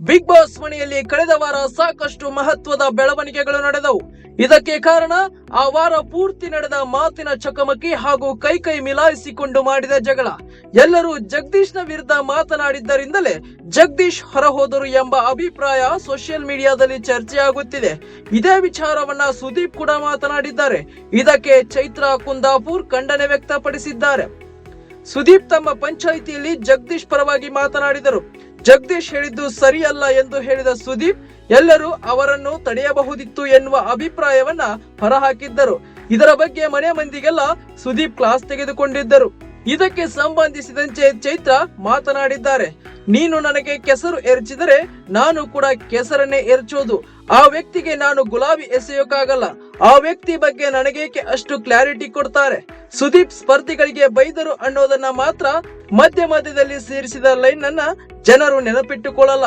Big boss ಮನೆಯಲ್ಲಿ ಕಳೆದ ವಾರ ಸಾಕಷ್ಟು ಮಹತ್ವದ ಬೆಳವಣಿಗೆಗಳು ನಡೆದವು. ಇದಕ್ಕೆ ಕಾರಣ ಆ ವಾರ ಪೂರ್ತಿ ನಡೆದ ಮಾತಿನ ಚಕಮಕಿ ಹಾಗೂ ಕೈ ಮಿಲಾಯಿಸಿಕೊಂಡು ಮಾಡಿದ ಜಗಳ. ಎಲ್ಲರೂ ಜಗದೀಶ್ನ ವಿರುದ್ಧ ಮಾತನಾಡಿದ್ದರಿಂದಲೇ ಜಗದೀಶ್ ಹೊರಹೋದರು ಎಂಬ ಅಭಿಪ್ರಾಯ ಸೋಷಿಯಲ್ ಮೀಡಿಯಾದಲ್ಲಿ ಚರ್ಚೆಯಾಗುತ್ತಿದೆ. ಇದೇ ವಿಚಾರವನ್ನ ಸುದೀಪ್ ಕೂಡ ಮಾತನಾಡಿದ್ದಾರೆ. ಇದಕ್ಕೆ ಚೈತ್ರಾ ಕುಂದಾಪುರ್ ಖಂಡನೆ ವ್ಯಕ್ತಪಡಿಸಿದ್ದಾರೆ. ಸುದೀಪ್ ತಮ್ಮ ಪಂಚಾಯಿತಿಯಲ್ಲಿ ಜಗದೀಶ್ ಪರವಾಗಿ ಮಾತನಾಡಿದರು. ಜಗದೀಶ್ ಹೇಳಿದ್ದು ಸರಿಯಲ್ಲ ಎಂದು ಹೇಳಿದ ಸುದೀಪ್ ಎಲ್ಲರೂ ಅವರನ್ನು ತಡೆಯಬಹುದಿತ್ತು ಎನ್ನುವ ಅಭಿಪ್ರಾಯವನ್ನ ಹೊರಹಾಕಿದ್ದರು. ಇದರ ಬಗ್ಗೆ ಮನೆ ಮಂದಿಗೆಲ್ಲ ಸುದೀಪ್ ಕ್ಲಾಸ್ ತೆಗೆದುಕೊಂಡಿದ್ದರು. ಇದಕ್ಕೆ ಸಂಬಂಧಿಸಿದಂತೆ ಚೈತ್ರ ಮಾತನಾಡಿದ್ದಾರೆ. ನೀನು ನನಗೆ ಕೆಸರು ಎರಚಿದರೆ ನಾನು ಕೂಡ ಕೆಸರನ್ನೇ ಎರಚೋದು. ಆ ವ್ಯಕ್ತಿಗೆ ನಾನು ಗುಲಾಬಿ ಎಸೆಯೋಕ್ಕಾಗಲ್ಲ. ಆ ವ್ಯಕ್ತಿ ಬಗ್ಗೆ ನನಗೇಕೆ ಅಷ್ಟು ಕ್ಲಾರಿಟಿ ಕೊಡ್ತಾರೆ. ಸುದೀಪ್ ಸ್ಪರ್ಧಿಗಳಿಗೆ ಬೈದರು ಅನ್ನೋದನ್ನ ಮಾತ್ರ ಮಧ್ಯದಲ್ಲಿ ಸೇರಿಸಿದ ಲೈನ್ ಅನ್ನ ಜನರು ನೆನಪಿಟ್ಟುಕೊಳ್ಳಲ್ಲ.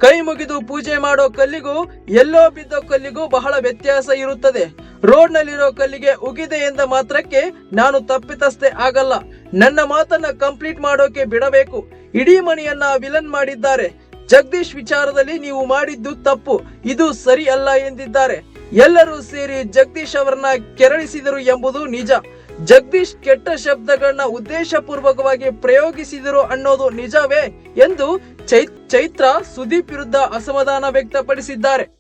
ಕೈ ಮುಗಿದು ಪೂಜೆ ಮಾಡೋ ಕಲ್ಲಿಗೂ ಎಲ್ಲೋ ಬಿದ್ದೋ ಕಲ್ಲಿಗೂ ಬಹಳ ವ್ಯತ್ಯಾಸ ಇರುತ್ತದೆ. ರೋಡ್ ನಲ್ಲಿರೋ ಕಲ್ಲಿಗೆ ಉಗಿದೆ ಎಂದ ಮಾತ್ರಕ್ಕೆ ನಾನು ತಪ್ಪಿತಸ್ಥೆ ಆಗಲ್ಲ. ನನ್ನ ಮಾತನ್ನ ಕಂಪ್ಲೀಟ್ ಮಾಡೋಕೆ ಬಿಡಬೇಕು. ಇಡೀ ಮನೆಯನ್ನ ವಿಲನ್ ಮಾಡಿದ್ದಾರೆ. ಜಗದೀಶ್ ವಿಚಾರದಲ್ಲಿ ನೀವು ಮಾಡಿದ್ದು ತಪ್ಪು, ಇದು ಸರಿ ಅಲ್ಲ ಎಂದಿದ್ದಾರೆ. ಎಲ್ಲರೂ ಸೇರಿ ಜಗದೀಶ್ ಅವರನ್ನ ಕೆರಳಿಸಿದರು ಎಂಬುದು ನಿಜ. ಜಗದೀಶ್ ಕೆಟ್ಟ ಶಬ್ದಗಳನ್ನ ಉದ್ದೇಶಪೂರ್ವಕವಾಗಿ ಪ್ರಯೋಗಿಸಿದರು ಅನ್ನೋದು ನಿಜವೇ ಎಂದು ಚೈತ್ರ ಸುದೀಪ್ ವಿರುದ್ಧ ಅಸಮಾಧಾನ ವ್ಯಕ್ತಪಡಿಸಿದ್ದಾರೆ.